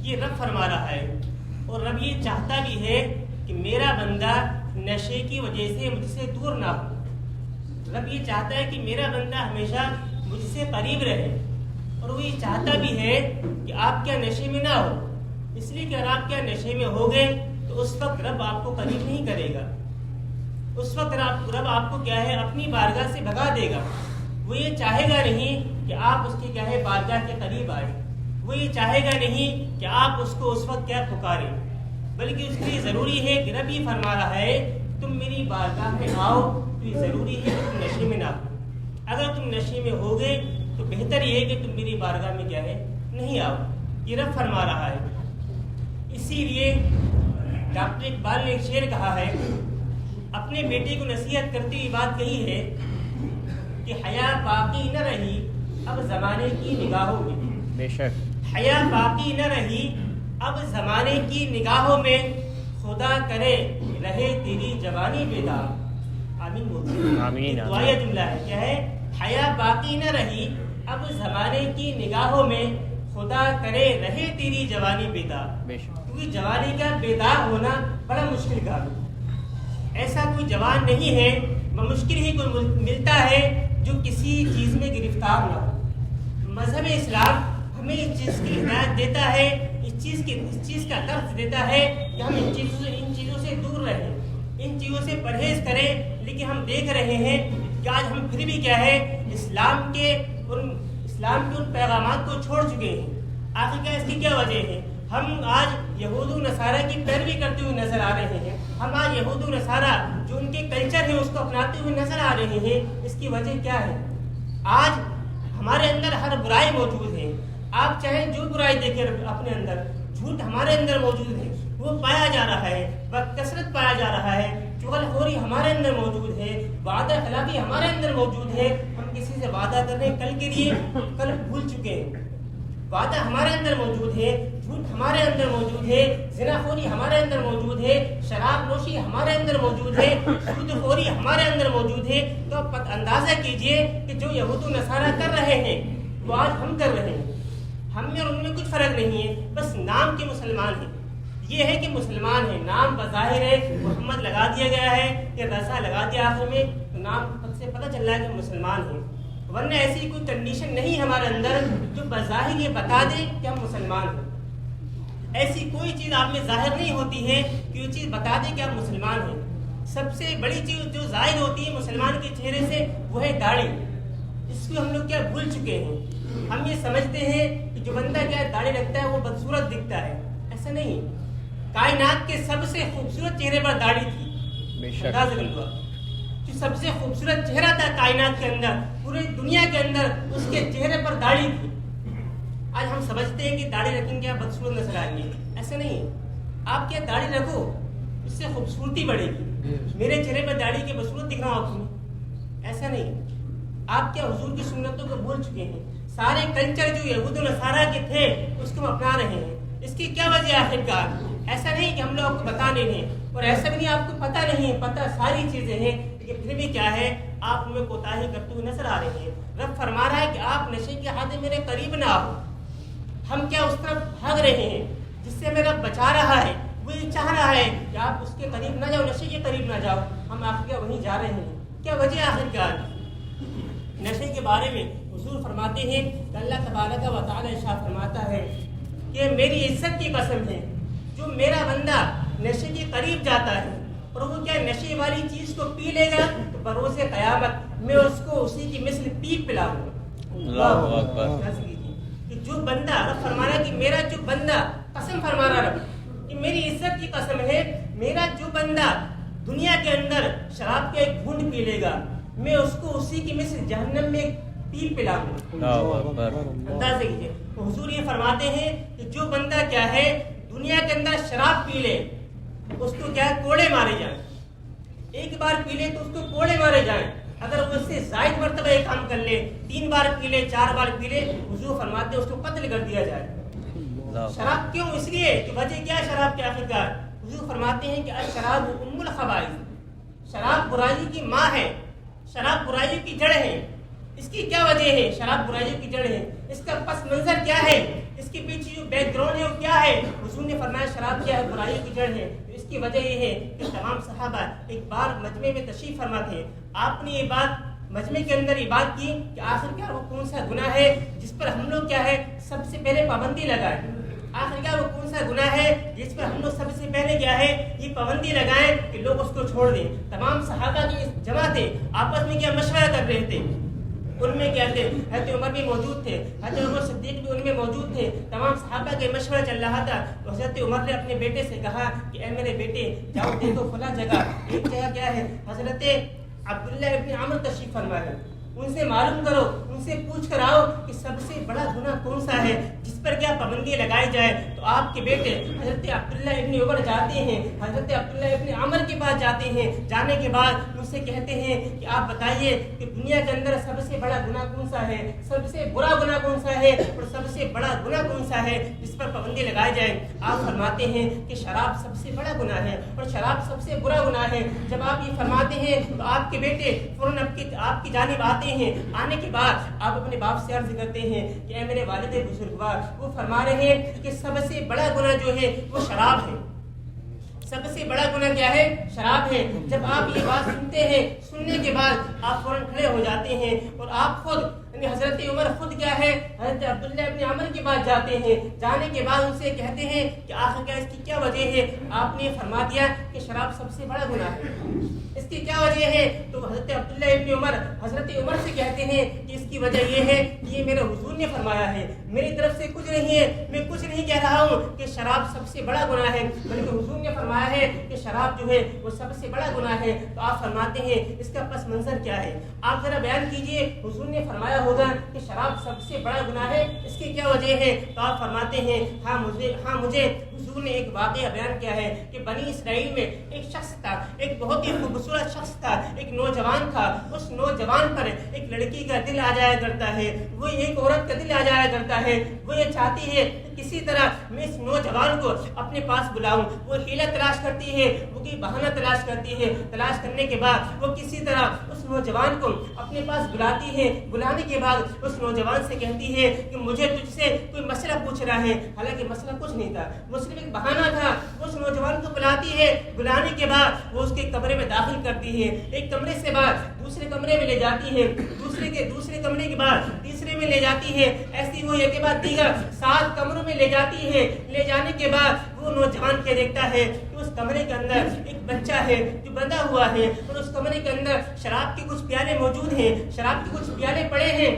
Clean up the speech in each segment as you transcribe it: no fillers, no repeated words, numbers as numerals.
یہ رب فرما رہا ہے، اور رب یہ چاہتا بھی ہے کہ میرا بندہ نشے کی وجہ سے مجھ سے دور نہ ہو۔ رب یہ چاہتا ہے کہ میرا بندہ ہمیشہ مجھ سے قریب رہے، اور وہ یہ چاہتا بھی ہے کہ آپ کیا نشے میں نہ ہو، اس لیے کہ اگر آپ کیا نشے میں ہو گئے تو اس وقت رب آپ کو قریب نہیں کرے گا، اس وقت رب آپ کو کیا ہے اپنی بارگاہ سے بھگا دے گا۔ وہ یہ چاہے گا نہیں کہ آپ اس کی کیا ہے بارگاہ کے قریب آئے، وہ یہ چاہے گا نہیں کہ آپ اس کو اس وقت کیا پکاریں، بلکہ اس کے لیے ضروری ہے کہ رب یہ فرما رہا ہے تم میری بارگاہ میں آؤ، تو یہ ضروری ہے کہ تم نشے میں نہ ہو۔ اگر تم نشے میں ہو گئے تو بہتر یہ ہے کہ تم میری بارگاہ میں کیا ہے نہیں آؤ، یہ رب فرما رہا ہے۔ اسی لیے ڈاکٹر اقبال نے ایک شعر کہا ہے، اپنے بیٹے کو نصیحت کرتی ہوئی بات کہی ہے کہ حیا باقی نہ رہی اب زمانے کی نگاہوں میں، بے شک حیا باقی نہ رہی اب زمانے کی نگاہوں میں، خدا کرے رہے تیری جوانی بیدار۔ آمین بولتے آمین۔ دعائیہ جملہ ہے، کیا ہے؟ حیا باقی نہ رہی اب زمانے کی نگاہوں میں، خدا کرے رہے تیری جوانی بیدار۔ بے شک کیونکہ جوانی کا بیدار ہونا بڑا مشکل کام ہے، ایسا کوئی جوان نہیں ہے، بمشکل ہی کوئی ملتا ہے جو کسی چیز میں گرفتار نہ ہو۔ مذہب اسلام ہمیں اس چیز کی ہدایت دیتا ہے، اس چیز کا درس دیتا ہے کہ ہم ان چیزوں سے دور رہیں، ان چیزوں سے پرہیز کریں، لیکن ہم دیکھ رہے ہیں کہ آج ہم پھر بھی کیا ہے اسلام کے ان پیغامات کو چھوڑ چکے ہیں۔ آخر کیا اس کی کیا وجہ ہے؟ ہم آج یہود و نصارہ کی پیروی کرتے ہوئے نظر آ رہے ہیں، ہم آج یہود و نصارہ جو ان کے کلچر ہے اس کو اپناتے ہوئے نظر آ رہے ہیں۔ اس کی وجہ کیا ہے؟ آج ہمارے اندر ہر برائی موجود ہے، آپ چاہے جو برائی دیکھیں اپنے اندر، جھوٹ ہمارے اندر موجود ہے، وہ پایا جا رہا ہے، بکثرت پایا جا رہا ہے، چغل خوری ہمارے اندر موجود ہے، وعدہ خلافی ہمارے اندر موجود ہے۔ ہم کسی سے وعدہ کر رہے ہیں کل کے لیے، کل بھول چکے ہیں۔ وعدہ ہمارے اندر موجود ہے، جھوٹ ہمارے اندر موجود ہے، زنا خوری ہمارے اندر موجود ہے، شراب نوشی ہمارے اندر موجود ہے، سود خوری ہمارے اندر موجود ہے۔ تو آپ اندازہ کیجئے کہ جو یہود و نصارہ کر رہے ہیں وہ آج ہم کر رہے ہیں۔ ہم میں اور ان میں کچھ فرق نہیں ہے، بس نام کے مسلمان ہیں۔ یہ ہے کہ مسلمان ہیں، نام بظاہر ہے محمد لگا دیا گیا ہے یا رضا لگا دیا آخر میں، تو نام سے پتہ چل رہا ہے کہ مسلمان ہیں، ورنہ ایسی کوئی کنڈیشن نہیں ہمارے اندر جو بظاہر یہ بتا دے کہ ہم مسلمان ہیں۔ ایسی کوئی چیز آپ میں ظاہر نہیں ہوتی ہے کہ یہ چیز بتا دے کہ آپ مسلمان ہیں۔ سب سے بڑی چیز جو ظاہر ہوتی ہے مسلمان کے چہرے سے وہ ہے داڑھی، اس کو ہم لوگ کیا بھول چکے ہیں۔ ہم یہ سمجھتے ہیں کہ جو بندہ کیا داڑھی رکھتا ہے وہ بدصورت دکھتا ہے، ایسا نہیں۔ کائنات کے سب سے خوبصورت چہرے پر داڑھی تھی، جو سب سے خوبصورت چہرہ تھا کائنات کے اندر، پورے دنیا کے اندر اس کے چہرے پر داڑھی تھی۔ آج ہم سمجھتے ہیں کہ داڑھی رکھیں گے آپ بدصورت نظر آئیں گے، ایسا نہیں ہے۔ آپ کیا داڑھی رکھو، اس سے خوبصورتی بڑھے گی۔ میرے چہرے پر داڑھی کے بدصورت دکھ رہا ہوں آپ میں، ایسا نہیں۔ آپ کیا حضور کی سنتوں کو بھول چکے ہیں، سارے کلچر جو یہود و نصارہ کے تھے اس کو اپنا رہے ہیں۔ اس کی کیا وجہ آخر کار؟ ایسا نہیں کہ ہم لوگ آپ کو بتانے ہیں، اور ایسا بھی نہیں آپ کو پتہ نہیں ہے، پتہ ساری چیزیں ہیں، لیکن پھر بھی کیا ہے آپ میں کوتاہی کرتے ہوئے نظر آ رہے ہیں۔ رب فرما رہا ہے کہ آپ نشے کی عادت میرے قریب نہ آؤ۔ ہم کیا اس طرف بھاگ رہے ہیں جس سے میرا بچا رہا ہے، وہ یہ چاہ رہا ہے کہ آپ اس کے قریب نہ جاؤ، نشے کے قریب نہ جاؤ، ہم آپ کیا وہیں جا رہے ہیں۔ کیا وجہ آخر کار؟ نشے کے بارے میں حضور فرماتے ہیں کہ اللہ تبارک و تعالی ارشاد فرماتا ہے کہ میری عزت کی قسم ہے جو میرا بندہ نشے کے قریب جاتا ہے اور وہ کیا نشے والی چیز کو پی لے گا تو بروز قیامت میں اس کو اسی کی مثل پیپ پلاؤں گا۔ اللہ اکبر۔ کہ جو بندہ، رب فرما رہا ہے کہ میرا جو بندہ، قسم فرما رہا رب کہ میری عزت کی قسم ہے، میرا جو بندہ دنیا کے اندر شراب کا ایک گھونٹ پی لے گا میں اس کو اسی کی مثل جہنم میں پیپ پلاؤں گا۔ اندازہ کیجیے، حضور یہ فرماتے ہیں کہ جو بندہ کیا ہے دنیا کے اندر شراب پی لے اس کو کیا کوڑے مارے جائیں، ایک بار پی لے تو اس کو کوڑے مارے جائیں، اگر وہ اس سے زائد مرتبہ یہ کام کر لے، 3 بار پی لے، 4 بار پی لے، حضور فرماتے ہیں اس کو قتل کر دیا جائے۔ شراب کیوں؟ اس لیے کہ وجہ کیا ہے شراب کے آخر کار؟ حضور فرماتے ہیں کہ الشراب ام الخبائث، شراب برائی کی ماں ہے، شراب برائی کی جڑ ہے۔ اس کی کیا وجہ ہے؟ شراب برائیوں کی جڑ ہے. اس کا پس منظر کیا ہے؟ اس کے پیچھے جو بیک گراؤنڈ ہے وہ کیا ہے؟ حضور نے فرمایا شراب کیا ہے؟ برائیوں کی جڑ ہے. اس کی وجہ یہ ہے کہ تمام صحابہ ایک بار مجمع میں تشریف فرما تھے. آپ نے یہ بات مجمع کے اندر یہ بات کی کہ آخر کیا وہ کون سا گناہ ہے جس پر ہم لوگ کیا ہے سب سے پہلے پابندی لگائیں. آخر کیا وہ کون سا گناہ ہے جس پر ہم لوگ سب سے پہلے کیا ہے یہ پابندی لگائیں کہ لوگ اس کو چھوڑ دیں. تمام صحابہ کی جمع تھے, آپس میں کیا مشورہ کر رہے تھے. ان میں کیا تھے, حضرت عمر بھی موجود تھے, حضرت عمر صدیق بھی ان میں موجود تھے. تمام صحابہ کے مشورہ چل رہا تھا. تو حضرت عمر نے اپنے بیٹے سے کہا کہ اے میرے بیٹے جاؤ دیکھو فلاں جگہ, ایک جگہ کیا ہے حضرت عبداللہ ابن عمر تشریف فرما ہے, ان سے معلوم کرو, ان سے پوچھ کر آؤ کہ سب سے بڑا گناہ کون سا ہے جس پر کیا پابندی لگائی جائے. تو آپ کے بیٹے حضرت عبداللہ ابن عمر جاتے ہیں, حضرت عبداللہ ابن عمر کے پاس جاتے ہیں. جانے کے بعد ان سے کہتے ہیں کہ آپ بتائیے کہ دنیا کے اندر سب سے بڑا گناہ کون سا ہے, سب سے برا گناہ کون سا ہے اور سب سے بڑا گناہ کون سا ہے جس پر پابندی لگائی جائے. آپ فرماتے ہیں کہ شراب سب سے بڑا گناہ ہے اور شراب سب سے برا گناہ ہے. جب آپ یہ فرماتے ہیں تو آپ کے بیٹے فوراً آپ کی جانب آتے ہیں. آنے کے بعد آپ اپنے باپ سے عرض کرتے ہیں کہ اے میرے والد بزرگوار, وہ فرما رہے ہیں کہ سب سے بڑا گناہ جو ہے وہ شراب ہے. سب سے بڑا گناہ کیا ہے؟ شراب ہے. جب آپ یہ بات سنتے ہیں, سننے کے بعد آپ فوراً کھڑے ہو جاتے ہیں اور آپ خود حضرت عمر خود کیا ہے حضرت عبداللہ ابن عمر کے پاس جاتے ہیں. جانے کے بعد ان سے کہتے ہیں کہ آخر کیا اس کی کیا وجہ ہے؟ آپ نے فرما دیا کہ شراب سب سے بڑا گناہ ہے. اس کی کیا وجہ ہے؟ تو حضرت عبداللہ ابن عمر حضرت عمر سے کہتے ہیں کہ اس کی وجہ یہ ہے کہ یہ میرے حضور نے فرمایا ہے, میری طرف سے کچھ نہیں ہے, میں کچھ نہیں کہہ رہا ہوں کہ شراب سب سے بڑا گناہ ہے, بلکہ حضور نے فرمایا ہے کہ شراب جو ہے وہ سب سے بڑا گناہ ہے. تو آپ فرماتے ہیں اس کا پس منظر کیا ہے؟ آپ ذرا بیان کیجئے. حضور نے فرمایا ہوگا کہ شراب سب سے بڑا گناہ ہے, اس کی کیا وجہ ہے؟ تو آپ فرماتے ہیں ہاں مجھے حضور نے ایک واقعہ بیان کیا ہے کہ بنی اسرائیل میں ایک شخص تھا, ایک بہت ہی خوبصورت شخص تھا, ایک نوجوان تھا. اس نوجوان پر ایک لڑکی کا دل آ جایا کرتا ہے, وہ ایک عورت کا دل آ جایا کرتا ہے. وہ یہ چاہتی ہے کہ کسی طرح میں اس نوجوان کو اپنے پاس بلاؤں. وہ حیلہ تلاش کرتی ہے, وہ کوئی بہانہ تلاش کرتی ہے. تلاش کرنے کے بعد وہ کسی طرح اس نوجوان کو اپنے پاس بلاتی ہے. بلانے کے بعد اس نوجوان سے کہتی ہے کہ مجھے تجھ سے کوئی مسئلہ پوچھ رہا ہے. حالانکہ مسئلہ کچھ نہیں تھا, وہ صرف ایک بہانہ تھا. اس نوجوان کو بلاتی ہے. بلانے کے بعد وہ اس کے کمرے میں داخل کرتی ہے. ایک کمرے سے بعد دوسرے کمرے میں لے جاتی ہے, دوسرے کمرے کے بعد تیسرے میں لے جاتی ہے. ایسی وہ ایک کے بعد دیگر 7 کمروں میں لے جاتی ہے. لے جانے کے بعد وہ نوجوان کیا دیکھتا ہے کہ اس کمرے کے اندر ایک بچہ ہے جو بندھا ہوا ہے, اور اس کمرے کے اندر شراب کے کچھ پیالے موجود ہیں, شراب کے کچھ پیالے پڑے ہیں.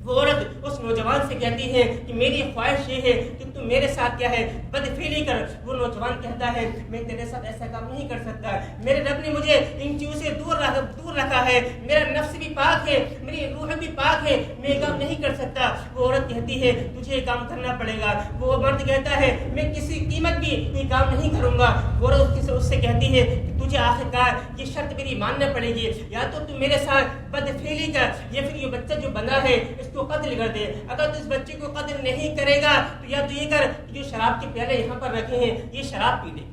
وہ عورت اس نوجوان سے کہتی ہے کہ میری خواہش یہ ہے کہ تم میرے ساتھ کیا ہے بدفعلی کر. وہ نوجوان کہتا ہے میں تیرے ساتھ ایسا کام نہیں کر سکتا, میرے رب نے مجھے ان چیزوں سے دور رکھا ہے, میرا نفس بھی پاک ہے, میری روح بھی پاک ہے, میں یہ کام نہیں کر سکتا. وہ عورت کہتی ہے تجھے یہ کام کرنا پڑے گا. وہ مرد کہتا ہے میں کسی قیمت بھی یہ کام نہیں کروں گا. وہ عورت اس سے کہتی ہے کہ تجھے آخرکار یہ شرط میری ماننا پڑے گی, یا تو تم میرے ساتھ بدفعلی کر یا پھر یہ بچہ جو بنا ہے اس کو قتل کر دے. اگر تو اس بچے کو قتل نہیں کرے گا تو یا تو یہ کر جو شراب کے پیالے یہاں پر رکھے ہیں یہ شراب پی لے.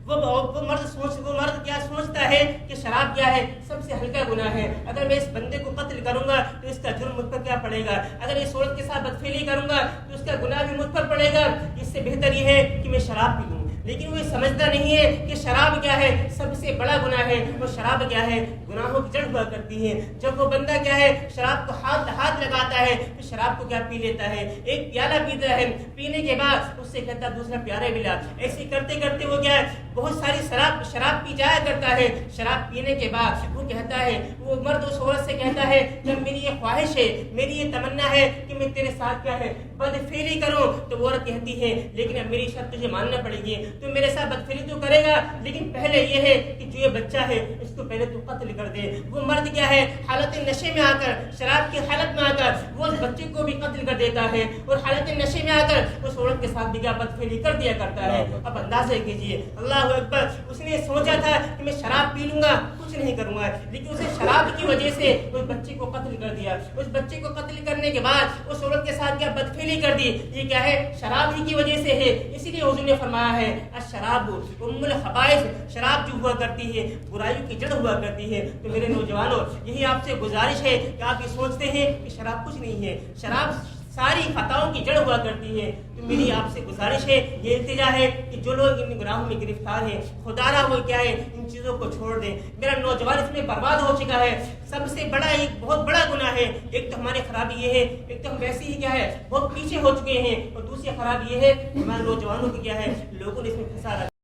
وہ مرد کیا سوچتا ہے کہ شراب کیا ہے سب سے ہلکا گناہ ہے. اگر میں اس بندے کو قتل کروں گا تو اس کا جرم مجھ پر کیا پڑے گا, اگر اس عورت کے ساتھ بدفعلی کروں گا تو اس کا گناہ بھی مجھ پر پڑے گا. اس سے بہتر یہ ہے کہ میں شراب پی لوں. لیکن وہ سمجھتا نہیں ہے کہ شراب کیا ہے سب سے بڑا گناہ ہے, اور شراب کیا ہے گناہوں کی جڑ ہوا کرتی ہے. جب وہ بندہ کیا ہے شراب کو ہاتھ لگاتا ہے تو شراب کو کیا پی لیتا ہے, ایک پیالہ پیتا ہے. پینے کے بعد اس سے کہتا دوسرا پیالہ بھی لا. ایسے کرتے کرتے وہ کیا ہے بہت ساری شراب پی جایا کرتا ہے. شراب پینے کے بعد وہ کہتا ہے, وہ مرد اس عورت سے کہتا ہے جب میری یہ خواہش ہے, میری یہ تمنا ہے کہ میں تیرے ساتھ کیا ہے بدفعلی کروں. تو وہ عورت کہتی ہے لیکن اب میری شرط تجھے ماننا پڑے گی, تو میرے ساتھ بدفعلی تو کرے گا لیکن پہلے یہ ہے کہ جو یہ بچہ ہے اس کو پہلے تو قتل کر دے. وہ مرد کیا ہے حالت نشے میں آ کر, شراب کی حالت میں آ کر وہ اس بچے کو بھی قتل کر دیتا ہے, اور حالت نشے میں آ کر اس عورت کے ساتھ بھی کیا بدفعلی کر دیا کرتا ہے. اب اندازہ کیجیے, اللہ اکبر, اس نے سوچا تھا کہ میں شراب پی لوں گا, کچھ نہیں کروں گا، لیکن اسے شراب کی وجہ سے اس بچے کو قتل کر دیا۔ اس بچے کو قتل کرنے کے بعد اس عورت کے ساتھ کیا بدفعلی کر دی، یہ کیا ہے؟ شراب ہی کی وجہ سے ہے۔ اسی لیے حضور نے فرمایا ہے الشراب ام الخبائث، شراب جو ہوا کرتی ہے برائیوں کی جڑ ہوا کرتی ہے۔ تو میرے نوجوانوں، یہی آپ سے گزارش ہے کہ آپ یہ سوچتے ہیں کہ شراب کچھ نہیں ہے، شراب ساری خطاؤں کی جڑ ہوا کرتی ہے۔ تو میری آپ سے گزارش ہے، یہ التجا ہے کہ جو لوگ ان گناہوں میں گرفتار ہیں، خدا را وہ کیا ہے ان چیزوں کو چھوڑ دیں۔ میرا نوجوان اس میں برباد ہو چکا ہے۔ سب سے بڑا ایک بہت بڑا گناہ ہے، ایک تو ہماری خرابی یہ ہے، ایک تو ہم ویسے ہی کیا ہے بہت پیچھے ہو چکے ہیں، اور دوسری خرابی یہ ہے ہمارے نوجوانوں کی کیا ہے لوگوں نے اس میں پھنسا رکھا ہے۔